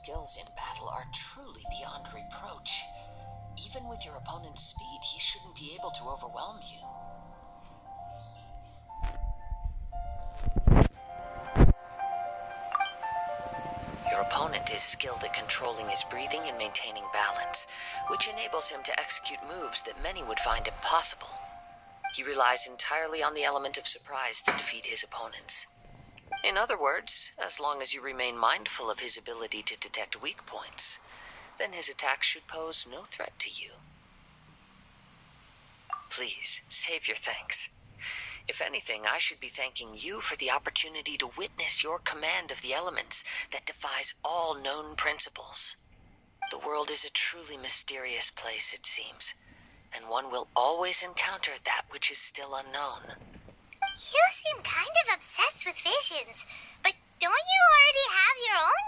skills in battle are truly beyond reproach. Even with your opponent's speed, he shouldn't be able to overwhelm you. Your opponent is skilled at controlling his breathing and maintaining balance, which enables him to execute moves that many would find impossible. He relies entirely on the element of surprise to defeat his opponents. In other words, as long as you remain mindful of his ability to detect weak points, then his attacks should pose no threat to you. Please, save your thanks. If anything, I should be thanking you for the opportunity to witness your command of the elements that defies all known principles. The world is a truly mysterious place, it seems, and one will always encounter that which is still unknown. You seem kind of obsessed with visions, but don't you already have your own?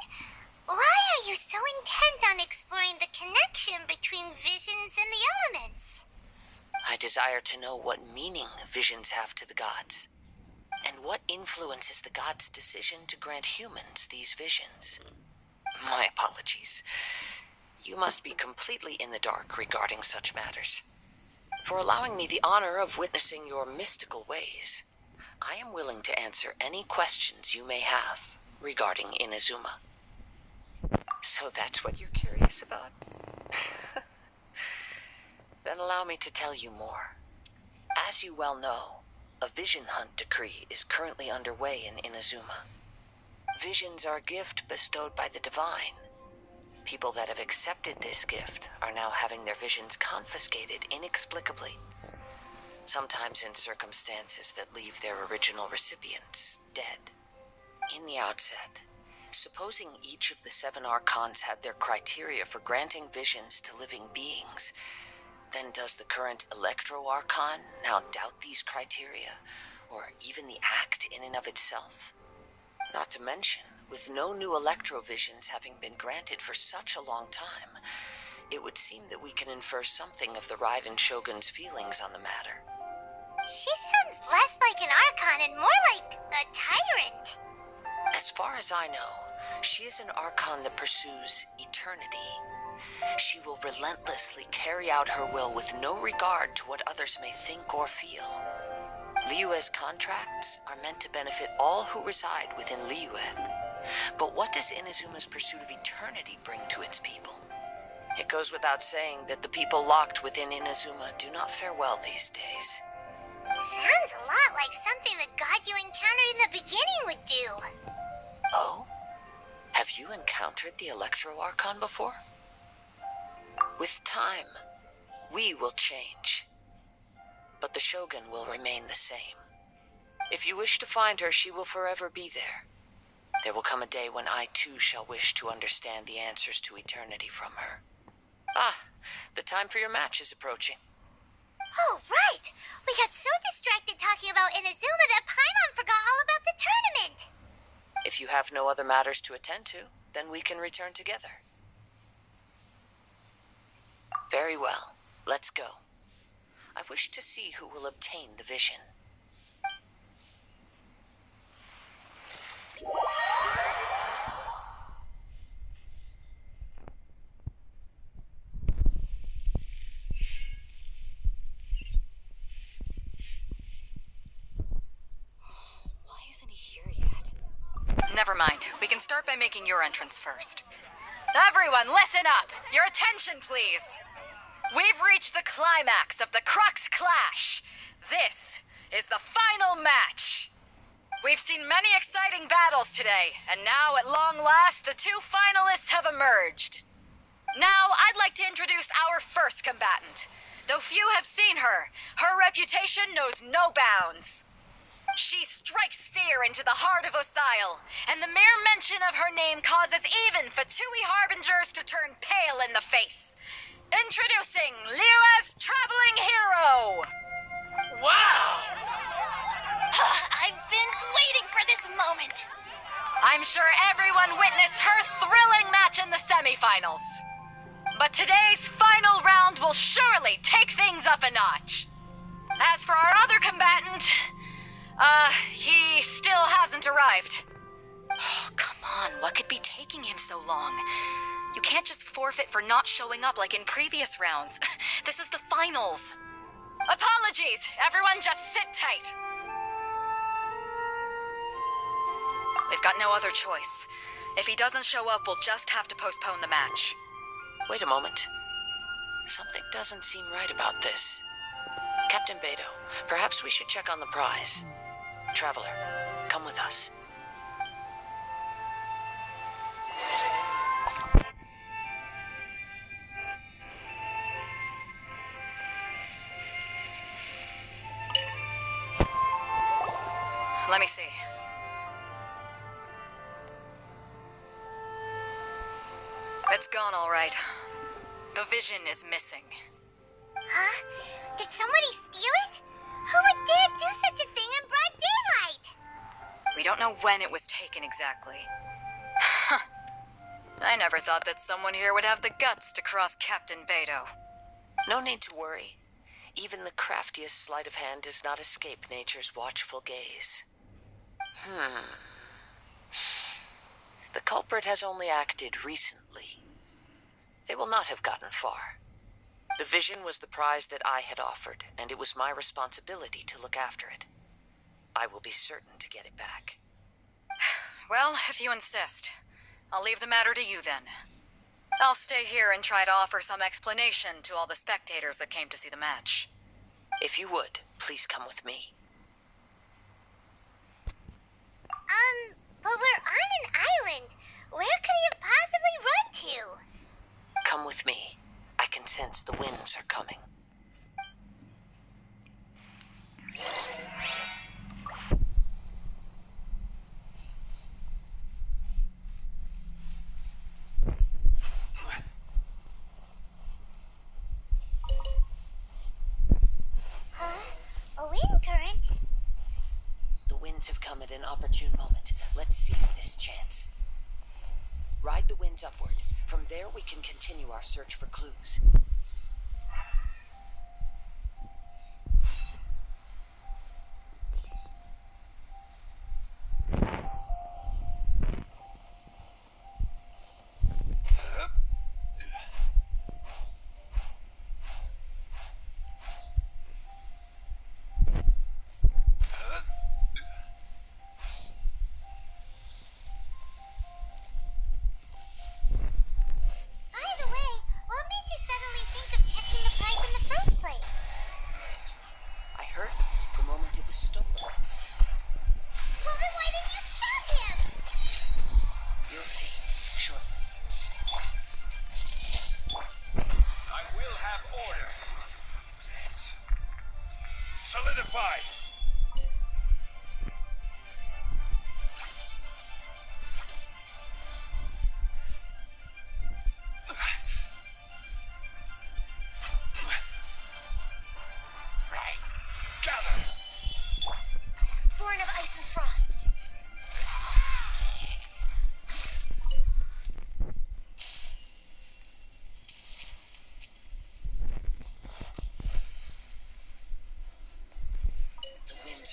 Why are you so intent on exploring the connection between visions and the elements? I desire to know what meaning visions have to the gods, and what influences the gods' decision to grant humans these visions. My apologies. You must be completely in the dark regarding such matters. For allowing me the honor of witnessing your mystical ways, I am willing to answer any questions you may have regarding Inazuma. So that's what you're curious about? Then allow me to tell you more. As you well know, a vision hunt decree is currently underway in Inazuma. Visions are a gift bestowed by the divine. People that have accepted this gift are now having their visions confiscated inexplicably, sometimes in circumstances that leave their original recipients dead. In the outset, supposing each of the 7 archons had their criteria for granting visions to living beings, then does the current Electro Archon now doubt these criteria, or even the act in and of itself? Not to mention, with no new Electro visions having been granted for such a long time, it would seem that we can infer something of the Raiden Shogun's feelings on the matter. She sounds less like an Archon and more like a tyrant. As far as I know, she is an Archon that pursues eternity. She will relentlessly carry out her will with no regard to what others may think or feel. Liyue's contracts are meant to benefit all who reside within Liyue. But what does Inazuma's pursuit of eternity bring to its people? It goes without saying that the people locked within Inazuma do not fare well these days. Sounds a lot like something the god you encountered in the beginning would do. Oh? Have you encountered the Electro Archon before? With time, we will change. But the Shogun will remain the same. If you wish to find her, she will forever be there. There will come a day when I too shall wish to understand the answers to eternity from her. Ah, the time for your match is approaching. Oh, right! We got so distracted talking about Inazuma that Paimon forgot all about the tournament! If you have no other matters to attend to, then we can return together. Very well, let's go. I wish to see who will obtain the vision. Why isn't he here yet? Never mind. We can start by making your entrance first. Everyone, listen up! Your attention, please! We've reached the climax of the Crux Clash. This is the final match. We've seen many exciting battles today, and now at long last, the 2 finalists have emerged. Now, I'd like to introduce our first combatant. Though few have seen her, her reputation knows no bounds. She strikes fear into the heart of Osile, and the mere mention of her name causes even Fatui Harbingers to turn pale in the face. Introducing Liyue's traveling hero! Wow! I've been waiting for this moment. I'm sure everyone witnessed her thrilling match in the semifinals. But today's final round will surely take things up a notch. As for our other combatant, he still hasn't arrived. Oh, come on? What could be taking him so long? You can't just forfeit for not showing up like in previous rounds. This is the finals. Apologies! Everyone just sit tight. We've got no other choice. If he doesn't show up, we'll just have to postpone the match. Wait a moment. Something doesn't seem right about this. Captain Beidou, perhaps we should check on the prize. Traveler, come with us. Let me see. It's gone, all right. The vision is missing. Huh? Did somebody steal it? Who would dare do such a thing in broad daylight? We don't know when it was taken exactly. I never thought that someone here would have the guts to cross Captain Beidou. No need to worry. Even the craftiest sleight of hand does not escape nature's watchful gaze. The culprit has only acted recently. They will not have gotten far. The vision was the prize that I had offered, and it was my responsibility to look after it. I will be certain to get it back. Well, if you insist. I'll leave the matter to you then. I'll stay here and try to offer some explanation to all the spectators that came to see the match. If you would, please come with me. But we're on an island. Where could he have possibly run to? Come with me. I can sense the winds are coming. Huh? A wind current? The winds have come at an opportune moment. Let's seize this chance. Ride the winds upward. From there we can continue our search for clues. Solidified! Gather! Born of ice and frost.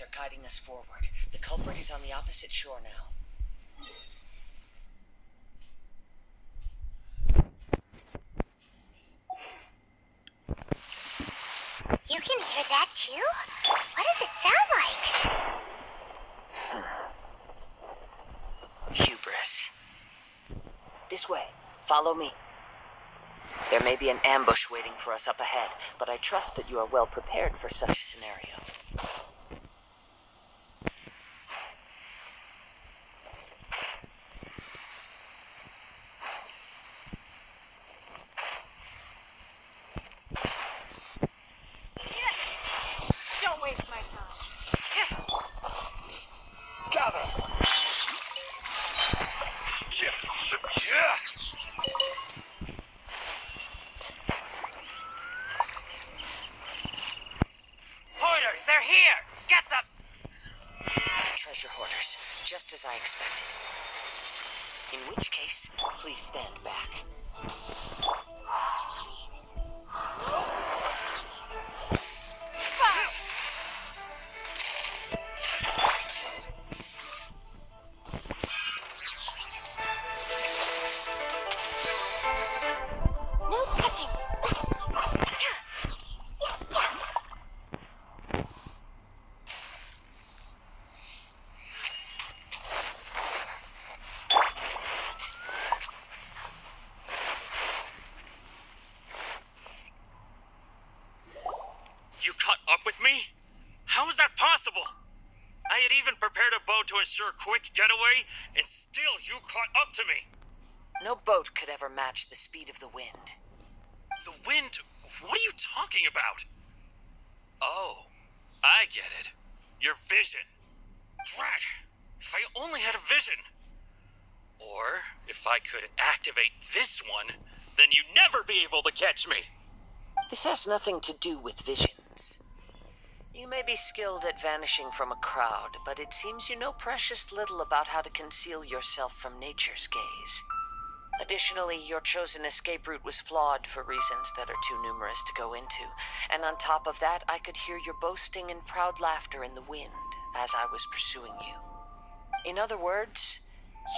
Are guiding us forward. The culprit is on the opposite shore now. You can hear that too? What does it sound like? Hubris. This way. Follow me. There may be an ambush waiting for us up ahead, but I trust that you are well prepared for such a scenario. Hoarders, they're here! Get them! Treasure hoarders, just as I expected. In which case, please stand back. impossible! I had even prepared a boat to ensure a quick getaway, and still you caught up to me! No boat could ever match the speed of the wind. The wind? What are you talking about? Oh, I get it. Your vision. Drat! If I only had a vision! Or, if I could activate this one, then you'd never be able to catch me! This has nothing to do with visions. You may be skilled at vanishing from a crowd, but it seems you know precious little about how to conceal yourself from nature's gaze. Additionally, your chosen escape route was flawed for reasons that are too numerous to go into, and on top of that, I could hear your boasting and proud laughter in the wind as I was pursuing you. In other words,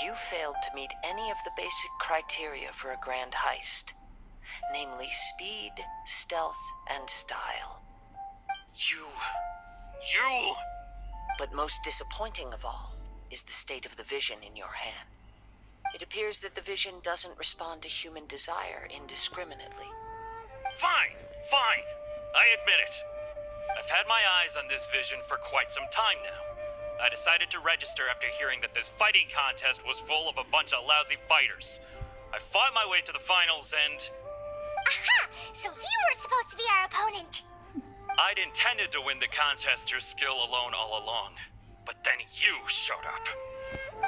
you failed to meet any of the basic criteria for a grand heist, namely speed, stealth, and style. You... But most disappointing of all is the state of the vision in your hand. It appears that the vision doesn't respond to human desire indiscriminately. Fine! I admit it. I've had my eyes on this vision for quite some time now. I decided to register after hearing that this fighting contest was full of a bunch of lousy fighters. I fought my way to the finals and... Aha! So you were supposed to be our opponent. I'd intended to win the contest through skill alone all along. But then you showed up.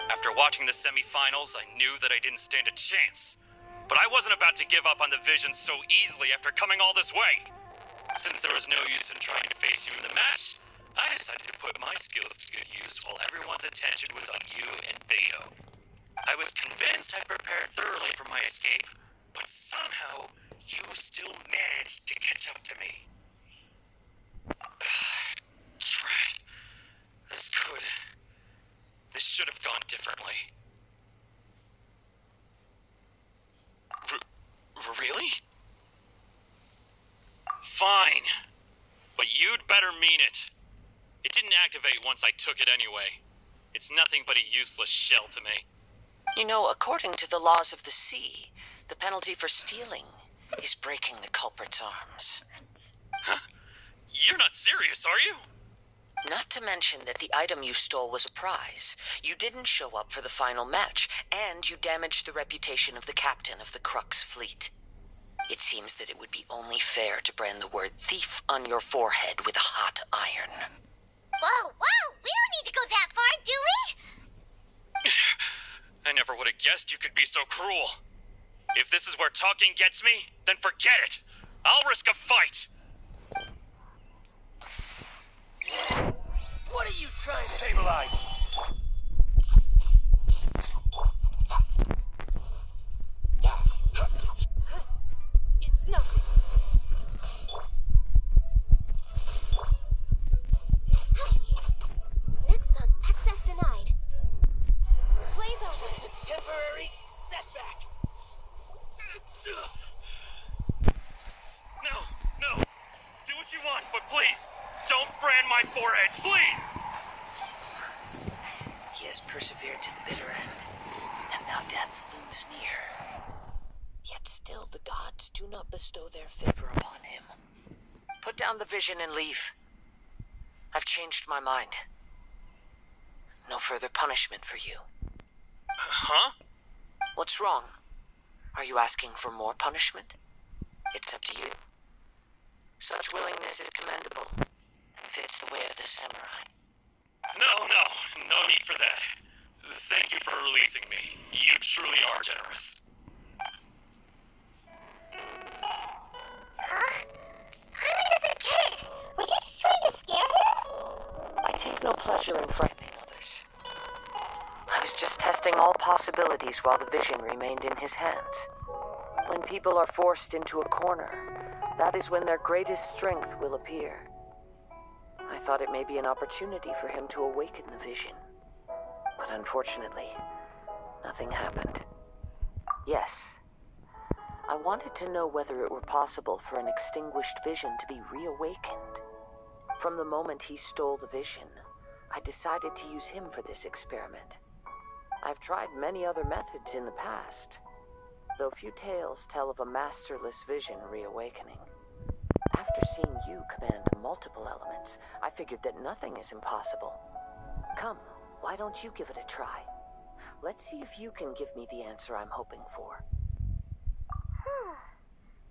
After watching the semifinals, I knew that I didn't stand a chance. But I wasn't about to give up on the vision so easily after coming all this way. Since there was no use in trying to face you in the match, I decided to put my skills to good use while everyone's attention was on you and Beto. I was convinced I prepared thoroughly for my escape, but somehow you still managed to catch up to me. Drat. This should have gone differently. Really? Fine. But you'd better mean it. It didn't activate once I took it anyway. It's nothing but a useless shell to me. You know, according to the laws of the sea, the penalty for stealing is breaking the culprit's arms. Huh? You're not serious, are you? Not to mention that the item you stole was a prize. You didn't show up for the final match, and you damaged the reputation of the captain of the Crux fleet. It seems that it would be only fair to brand the word thief on your forehead with a hot iron. Whoa! We don't need to go that far, do we? I never would have guessed you could be so cruel. If this is where talking gets me, then forget it. I'll risk a fight. What are you trying to stabilize? It's nothing. Next on access denied. Blazo, Just a temporary setback. No. Do what you want, but please, don't brand my forehead, please! He has persevered to the bitter end, and now death looms near. Yet still the gods do not bestow their favor upon him. Put down the vision and leave. I've changed my mind. No further punishment for you. Huh? What's wrong? Are you asking for more punishment? It's up to you. Such willingness is commendable, and fits the way of the samurai. No need for that. Thank you for releasing me. You truly are generous. Hyman doesn't get it. Were you just trying to scare him? I take no pleasure in frightening others. I was just testing all possibilities while the vision remained in his hands. When people are forced into a corner, that is when their greatest strength will appear. I thought it may be an opportunity for him to awaken the vision. But unfortunately, nothing happened. Yes, I wanted to know whether it were possible for an extinguished vision to be reawakened. From the moment he stole the vision, I decided to use him for this experiment. I've tried many other methods in the past, though few tales tell of a masterless vision reawakening. After seeing you command multiple elements, I figured that nothing is impossible. Come, why don't you give it a try? Let's see if you can give me the answer I'm hoping for.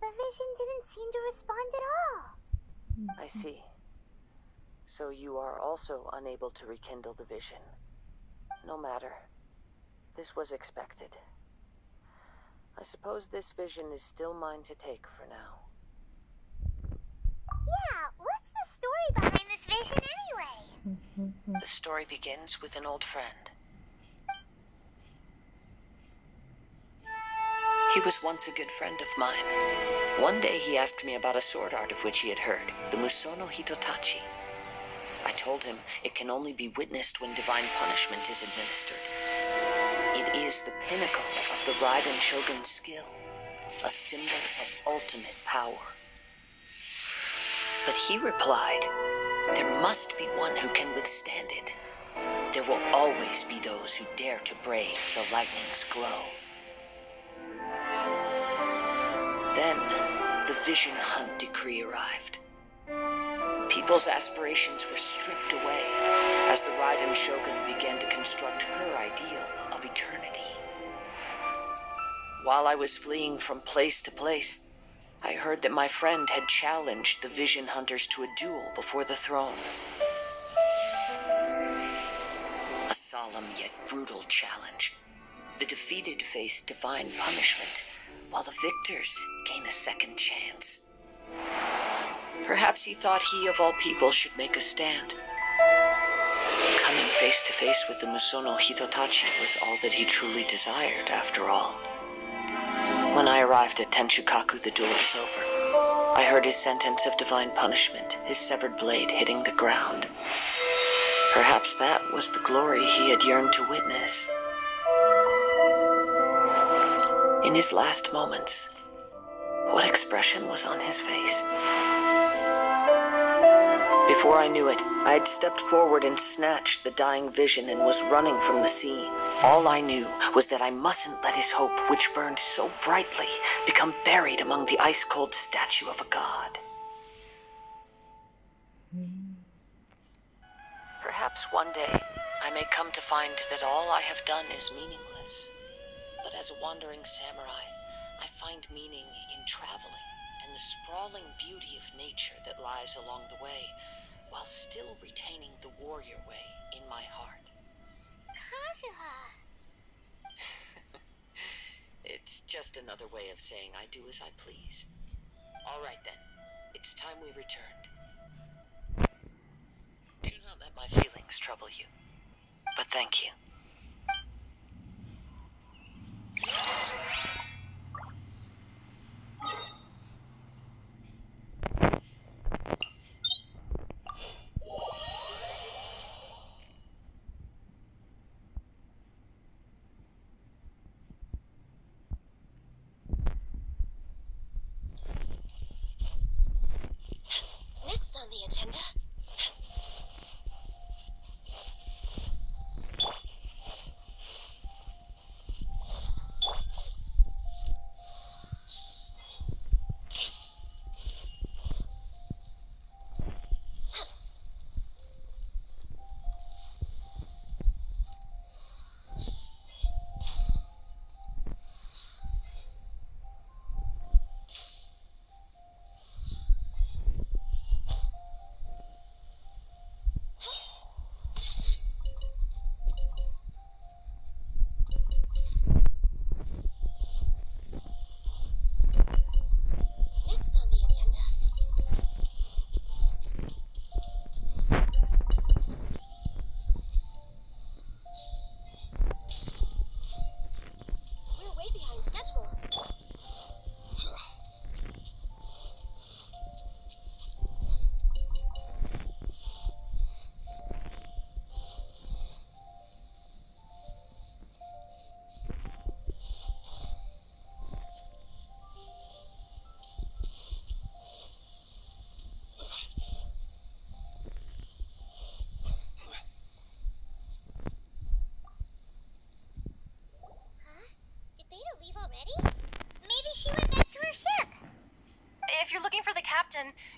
The vision didn't seem to respond at all. I see. So you are also unable to rekindle the vision. No matter. This was expected. I suppose this vision is still mine to take for now. Yeah, what's the story behind this vision anyway? The story begins with an old friend. He was once a good friend of mine. One day he asked me about a sword art of which he had heard, the Musono Hitotachi. I told him it can only be witnessed when divine punishment is administered. It is the pinnacle of the Raiden Shogun's skill, a symbol of ultimate power. But he replied, there must be one who can withstand it. There will always be those who dare to brave the lightning's glow. Then, the Vision Hunt decree arrived. People's aspirations were stripped away as the Raiden Shogun began to construct her ideal of eternity. While I was fleeing from place to place, I heard that my friend had challenged the Vision Hunters to a duel before the throne. A solemn yet brutal challenge. The defeated face divine punishment, while the victors gain a second chance. Perhaps he thought he of all people should make a stand. Coming face to face with the Musono Hitotachi was all that he truly desired, after all. When I arrived at Tenshukaku, the duel was over. I heard his sentence of divine punishment, his severed blade hitting the ground. Perhaps that was the glory he had yearned to witness. In his last moments, what expression was on his face? Before I knew it, I had stepped forward and snatched the dying vision and was running from the scene. All I knew was that I mustn't let his hope, which burned so brightly, become buried among the ice-cold statue of a god. Perhaps one day, I may come to find that all I have done is meaningless. But as a wandering samurai, I find meaning in traveling and the sprawling beauty of nature that lies along the way, while still retaining the warrior way in my heart. Kazuha. It's just another way of saying I do as I please. All right then, it's time we returned. Do not let my feelings trouble you, but thank you. Next on the agenda.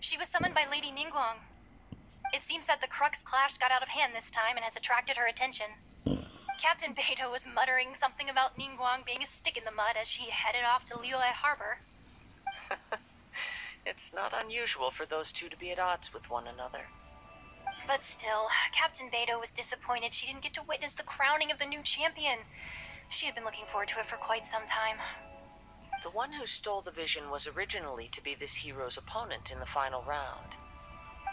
She was summoned by Lady Ningguang. It seems that the Crux clash got out of hand this time and has attracted her attention. Captain Beidou was muttering something about Ningguang being a stick in the mud as she headed off to Liyue Harbor. It's not unusual for those two to be at odds with one another. But still, Captain Beidou was disappointed she didn't get to witness the crowning of the new champion. She had been looking forward to it for quite some time. The one who stole the vision was originally to be this hero's opponent in the final round.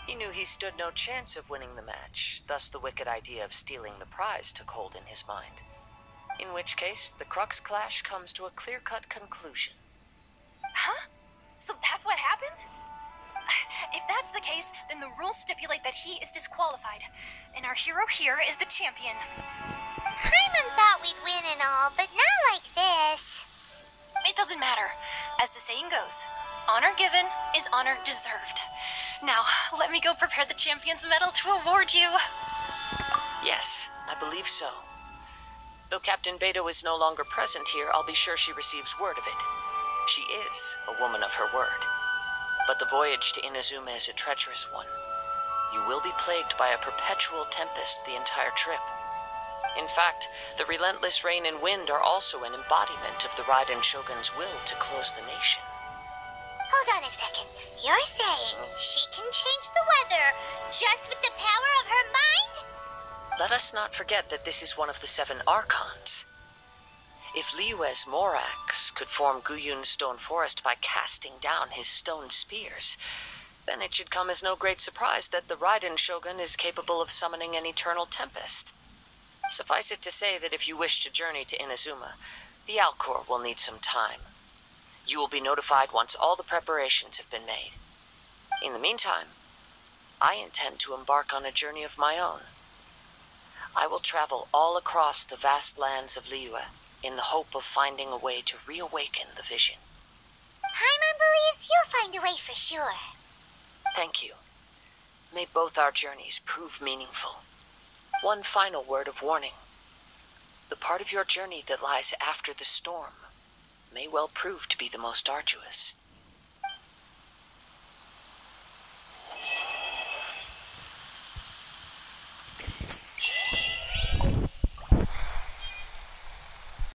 He knew he stood no chance of winning the match, thus the wicked idea of stealing the prize took hold in his mind. In which case, the Crux clash comes to a clear-cut conclusion. Huh? So that's what happened? If that's the case, then the rules stipulate that he is disqualified, and our hero here is the champion. Paimon thought we'd win and all, but not like this. It doesn't matter. As the saying goes, honor given is honor deserved. Now, let me go prepare the champion's medal to award you. Yes, I believe so. Though Captain Beidou is no longer present here, I'll be sure she receives word of it. She is a woman of her word. But the voyage to Inazuma is a treacherous one. You will be plagued by a perpetual tempest the entire trip. In fact, the relentless rain and wind are also an embodiment of the Raiden Shogun's will to close the nation. Hold on a second. You're saying she can change the weather just with the power of her mind? Let us not forget that this is one of the 7 Archons. If Liyue's Morax could form Guyun's stone forest by casting down his stone spears, then it should come as no great surprise that the Raiden Shogun is capable of summoning an eternal tempest. Suffice it to say that if you wish to journey to Inazuma, the Alcor will need some time. You will be notified once all the preparations have been made. In the meantime, I intend to embark on a journey of my own. I will travel all across the vast lands of Liyue in the hope of finding a way to reawaken the vision. Paimon believes you'll find a way for sure. Thank you. May both our journeys prove meaningful. One final word of warning. The part of your journey that lies after the storm may well prove to be the most arduous.